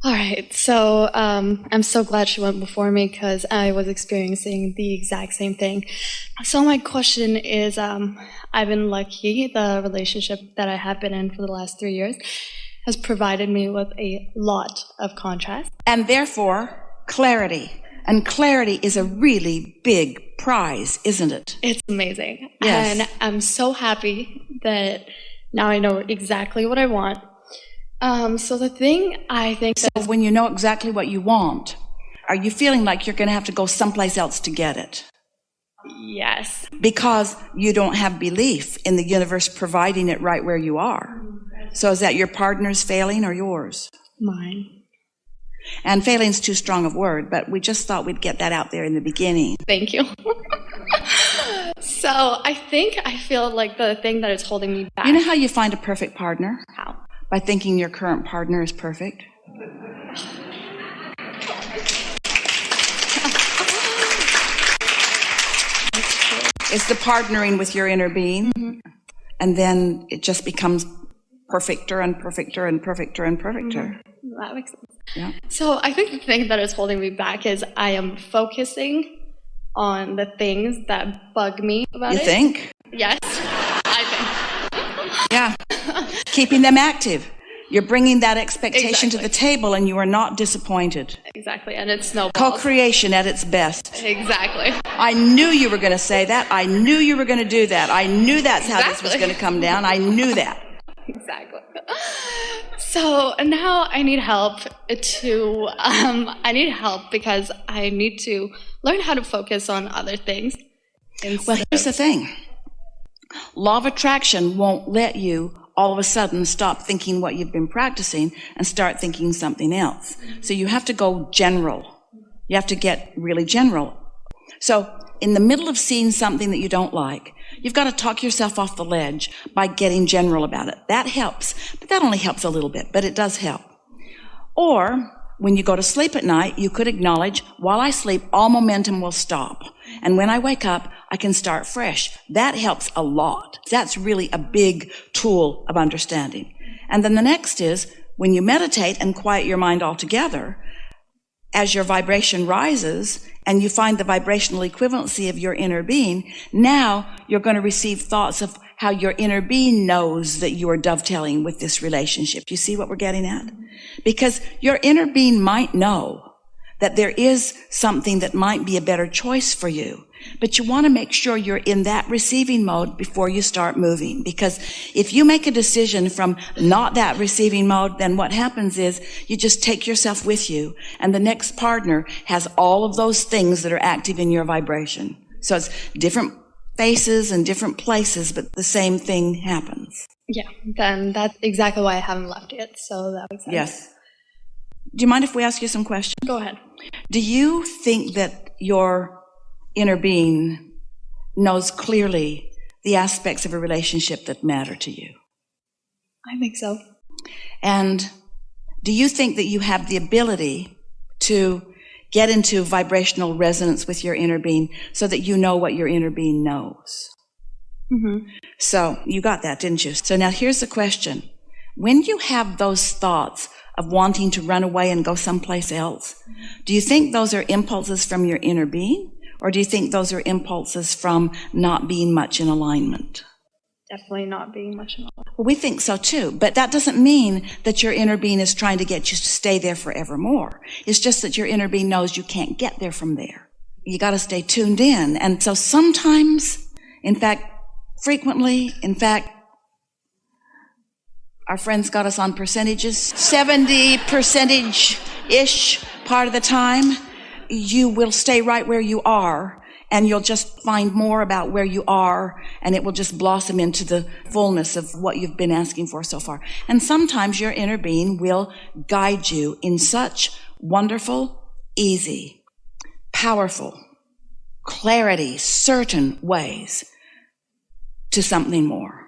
All right, so I'm so glad she went before me because I was experiencing the exact same thing. So my question is, I've been lucky. The relationship that I have been in for the last 3 years has provided me with a lot of contrast. And therefore, clarity. And clarity is a really big prize, isn't it? It's amazing. Yes. And I'm so happy that now I know exactly what I want. So the thing I think So when you know exactly what you want, are you feeling like you're going to have to go someplace else to get it? yes. Because you don't have belief in the universe providing it right where you are. So is that your partner's failing or yours? Mine. And failing's too strong a word, but we just thought we'd get that out there in the beginning. Thank you. So I feel like the thing that is holding me back. You know how you find a perfect partner? How? By thinking your current partner is perfect. It's the partnering with your inner being. Mm-hmm. And then it just becomes perfecter and perfecter and perfecter and perfecter. Mm-hmm. That makes sense. Yeah. So I think the thing that is holding me back is I am focusing on the things that bug me about it. You think? Yes, I think. Yeah. Keeping them active. You're bringing that expectation to Exactly. the table and you are not disappointed. Exactly, and it's snowballs. Co-creation at its best. Exactly. I knew you were going to say that. I knew you were going to do that. I knew that's how this was Exactly. going to come down. I knew that. Exactly. So now I need help because I need to learn how to focus on other things. Well, here's the thing. Law of attraction won't let you all of a sudden stop thinking what you've been practicing and start thinking something else. So you have to go general. You have to get really general. So in the middle of seeing something that you don't like, you've got to talk yourself off the ledge by getting general about it. That helps, but that only helps a little bit, but it does help. Or when you go to sleep at night, you could acknowledge, while I sleep, all momentum will stop. And when I wake up, I can start fresh. That helps a lot. That's really a big tool of understanding. And then the next is, when you meditate and quiet your mind altogether, as your vibration rises and you find the vibrational equivalency of your inner being, now you're going to receive thoughts of how your inner being knows that you are dovetailing with this relationship. You see what we're getting at? Because your inner being might know that there is something that might be a better choice for you, but you want to make sure you're in that receiving mode before you start moving. Because if you make a decision from not that receiving mode, then what happens is you just take yourself with you, and the next partner has all of those things that are active in your vibration. So it's different faces and different places, but the same thing happens. Yeah, then that's exactly why I haven't left yet, so that makes sense. Yes. Do you mind if we ask you some questions? Go ahead. Do you think that your inner being knows clearly the aspects of a relationship that matter to you? I think so. And do you think that you have the ability to get into vibrational resonance with your inner being so that you know what your inner being knows? Mm-hmm. So you got that, didn't you? So now here's the question. When you have those thoughts of wanting to run away and go someplace else, do you think those are impulses from your inner being? Or do you think those are impulses from not being much in alignment? Definitely not being much in all. Well, we think so too, but that doesn't mean that your inner being is trying to get you to stay there forevermore. It's just that your inner being knows you can't get there from there. You got to stay tuned in. And so sometimes, in fact, frequently, in fact, our friends got us on percentages, 70%-ish part of the time, you will stay right where you are, and you'll just find more about where you are, and it will just blossom into the fullness of what you've been asking for so far. And sometimes your inner being will guide you in such wonderful, easy, powerful, clarity, certain ways to something more.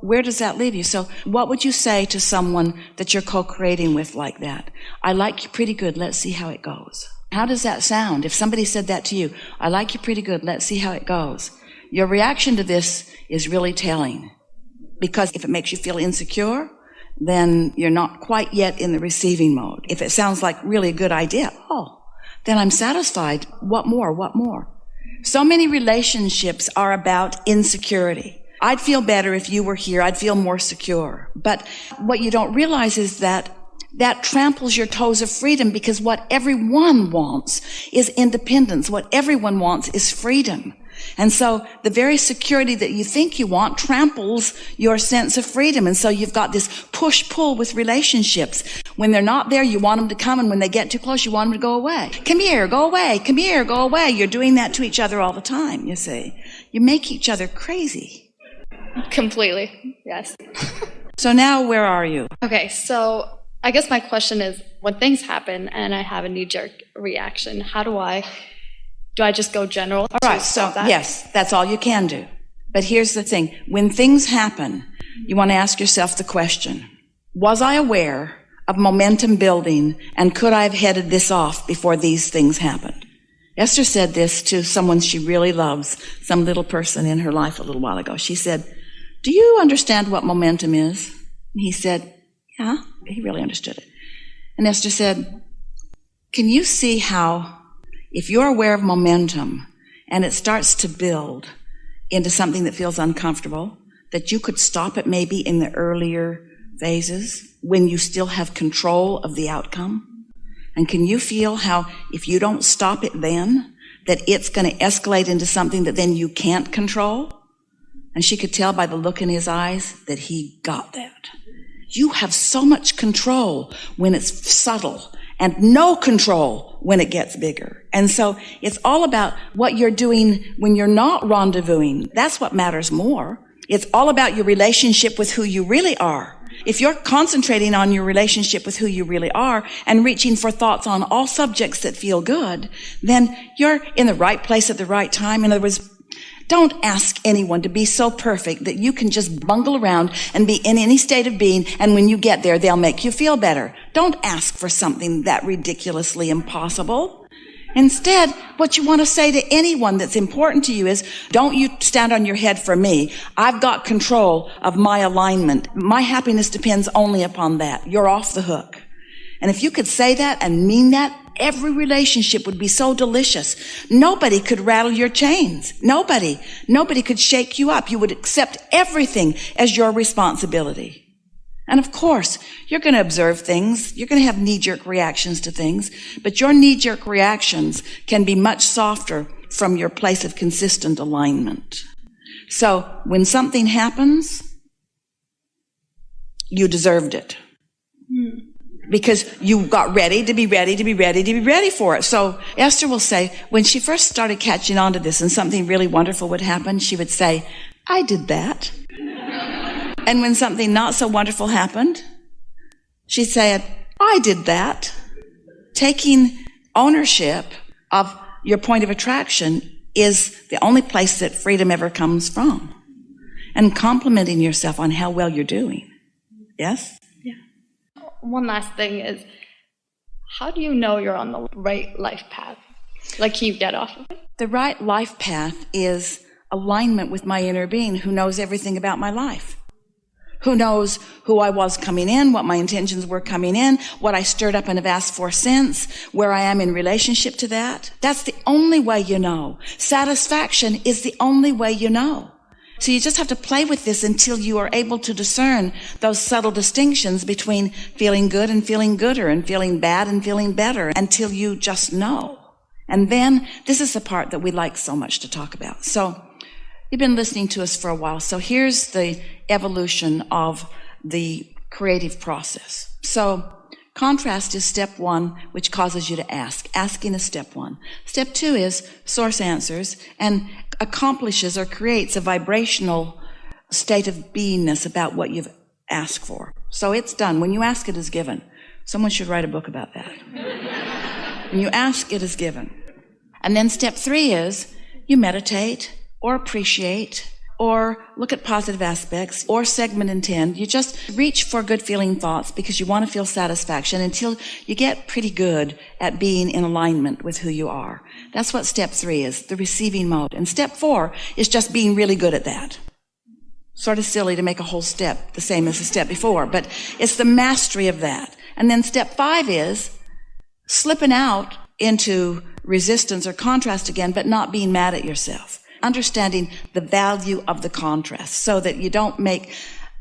Where does that leave you? So what would you say to someone that you're co-creating with like that? I like you pretty good. Let's see how it goes. How does that sound? If somebody said that to you, I like you pretty good. Let's see how it goes. Your reaction to this is really telling. Because if it makes you feel insecure, then you're not quite yet in the receiving mode. If it sounds like really a good idea, then I'm satisfied. What more? What more? So many relationships are about insecurity. I'd feel better if you were here. I'd feel more secure. But what you don't realize is that tramples your toes of freedom, because what everyone wants is independence. What everyone wants is freedom. And so the very security that you think you want tramples your sense of freedom. And so you've got this push-pull with relationships. When they're not there, you want them to come. And when they get too close, you want them to go away. Come here, go away. Come here, go away. You're doing that to each other all the time, you see. You make each other crazy. Completely, yes. So now where are you? Okay, so I guess my question is, when things happen and I have a knee-jerk reaction, do I just go general? All right, so yes, that's all you can do. But here's the thing. When things happen, you want to ask yourself the question, was I aware of momentum building, and could I have headed this off before these things happened? Esther said this to someone she really loves, some little person in her life a little while ago. She said, do you understand what momentum is? And he said, yeah, he really understood it. And Esther said, can you see how if you're aware of momentum and it starts to build into something that feels uncomfortable, that you could stop it maybe in the earlier phases when you still have control of the outcome? And can you feel how if you don't stop it then, that it's going to escalate into something that then you can't control? And she could tell by the look in his eyes that he got that. You have so much control when it's subtle, and no control when it gets bigger. And so it's all about what you're doing when you're not rendezvousing. That's what matters more. It's all about your relationship with who you really are. If you're concentrating on your relationship with who you really are and reaching for thoughts on all subjects that feel good, then you're in the right place at the right time. In other words, don't ask anyone to be so perfect that you can just bungle around and be in any state of being, and when you get there, they'll make you feel better. Don't ask for something that ridiculously impossible. Instead, what you want to say to anyone that's important to you is, don't you stand on your head for me. I've got control of my alignment. My happiness depends only upon that. You're off the hook. And if you could say that and mean that, every relationship would be so delicious. Nobody could rattle your chains. Nobody could shake you up. You would accept everything as your responsibility. And of course, you're going to observe things. You're going to have knee-jerk reactions to things. But your knee-jerk reactions can be much softer from your place of consistent alignment. So when something happens, you deserved it. Because you got ready for it. So Esther will say, when she first started catching on to this and something really wonderful would happen, she would say, I did that. And when something not so wonderful happened, she'd say, I did that. Taking ownership of your point of attraction is the only place that freedom ever comes from. And complimenting yourself on how well you're doing. Yes? One last thing is, how do you know you're on the right life path? Like, can you get off of it? The right life path is alignment with my inner being who knows everything about my life. Who knows who I was coming in, what my intentions were coming in, what I stirred up and have asked for since, where I am in relationship to that. That's the only way you know. Satisfaction is the only way you know. So you just have to play with this until you are able to discern those subtle distinctions between feeling good and feeling gooder, and feeling bad and feeling better, until you just know. And then this is the part that we like so much to talk about. So you've been listening to us for a while. So here's the evolution of the creative process. So contrast is step one, which causes you to ask. Asking is step one. Step two is source answers and accomplishes or creates a vibrational state of beingness about what you've asked for. So it's done. When you ask, it is given. Someone should write a book about that. When you ask, it is given. And then step three is you meditate or appreciate or look at positive aspects or segment intend. You just reach for good feeling thoughts because you want to feel satisfaction until you get pretty good at being in alignment with who you are. That's what step three is, the receiving mode. And step four is just being really good at that. sort of silly to make a whole step the same as the step before, but it's the mastery of that. And then step 5 is slipping out into resistance or contrast again, but not being mad at yourself. Understanding the value of the contrast so that you don't make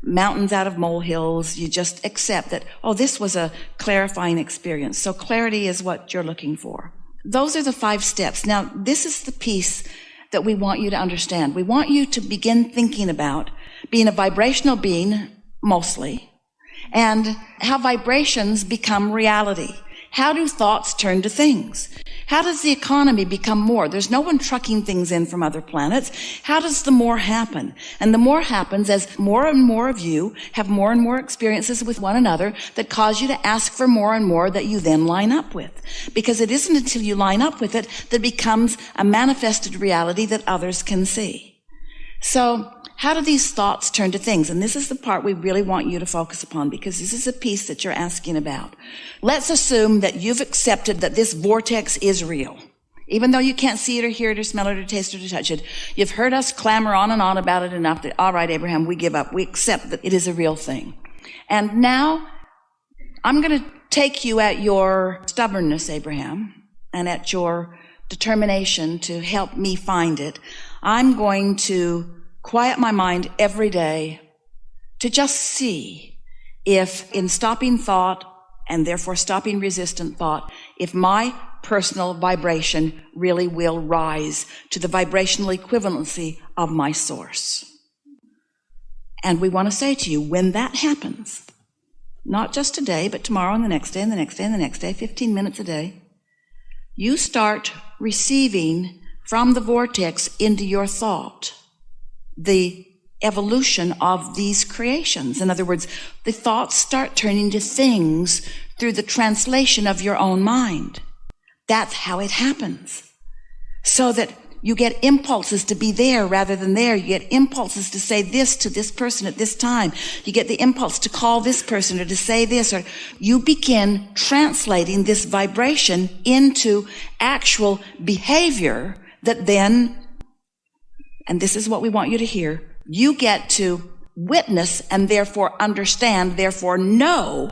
mountains out of molehills. You just accept that, oh, this was a clarifying experience. So clarity is what you're looking for. Those are the 5 steps. Now, this is the piece that we want you to understand. We want you to begin thinking about being a vibrational being, mostly, and how vibrations become reality. How do thoughts turn to things? How does the economy become more? There's no one trucking things in from other planets. How does the more happen? And the more happens as more and more of you have more and more experiences with one another that cause you to ask for more and more that you then line up with. Because it isn't until you line up with it that it becomes a manifested reality that others can see. So, how do these thoughts turn to things? And this is the part we really want you to focus upon because this is a piece that you're asking about. Let's assume that you've accepted that this vortex is real. Even though you can't see it or hear it or smell it or taste it or touch it, you've heard us clamor on and on about it enough that, all right, Abraham, we give up. We accept that it is a real thing. And now I'm going to take you at your stubbornness, Abraham, and at your determination to help me find it. I'm going to quiet my mind every day to just see if in stopping thought and therefore stopping resistant thought, if my personal vibration really will rise to the vibrational equivalency of my source. And we want to say to you, when that happens, not just today, but tomorrow and the next day and the next day and the next day, 15 minutes a day, you start receiving from the vortex into your thought the evolution of these creations. In other words, the thoughts start turning to things through the translation of your own mind. That's how it happens. So that you get impulses to be there rather than there. You get impulses to say this to this person at this time. You get the impulse to call this person or to say this, or you begin translating this vibration into actual behavior that then, and this is what we want you to hear, you get to witness and therefore understand, therefore know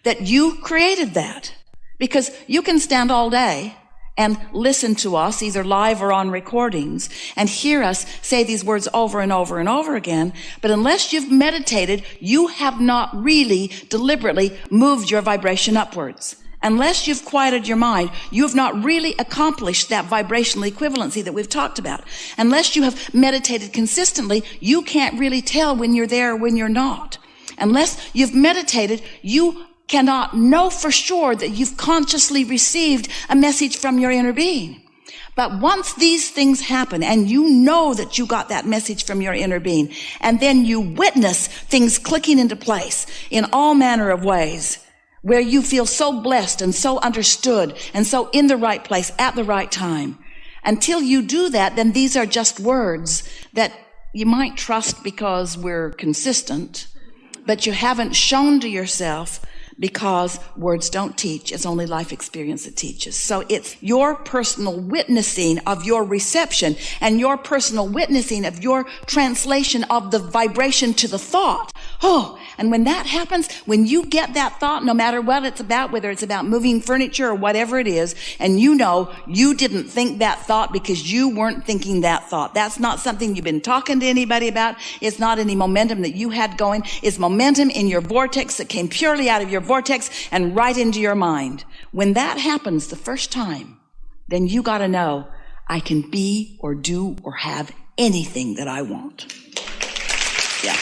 that you created that. Because you can stand all day and listen to us, either live or on recordings, and hear us say these words over and over and over again, but unless you've meditated, you have not really deliberately moved your vibration upwards. Unless you've quieted your mind, you have not really accomplished that vibrational equivalency that we've talked about. Unless you have meditated consistently, you can't really tell when you're there or when you're not. Unless you've meditated, you cannot know for sure that you've consciously received a message from your inner being. But once these things happen and you know that you got that message from your inner being, and then you witness things clicking into place in all manner of ways, where you feel so blessed and so understood and so in the right place at the right time. Until you do that, then these are just words that you might trust because we're consistent, but you haven't shown to yourself because words don't teach. It's only life experience that teaches. So it's your personal witnessing of your reception and your personal witnessing of your translation of the vibration to the thought. Oh, and when that happens, when you get that thought, no matter what it's about, whether it's about moving furniture or whatever it is, and you know you didn't think that thought because you weren't thinking that thought. That's not something you've been talking to anybody about. It's not any momentum that you had going. It's momentum in your vortex that came purely out of your vortex and right into your mind. When that happens the first time, then you got to know, I can be or do or have anything that I want. Yeah.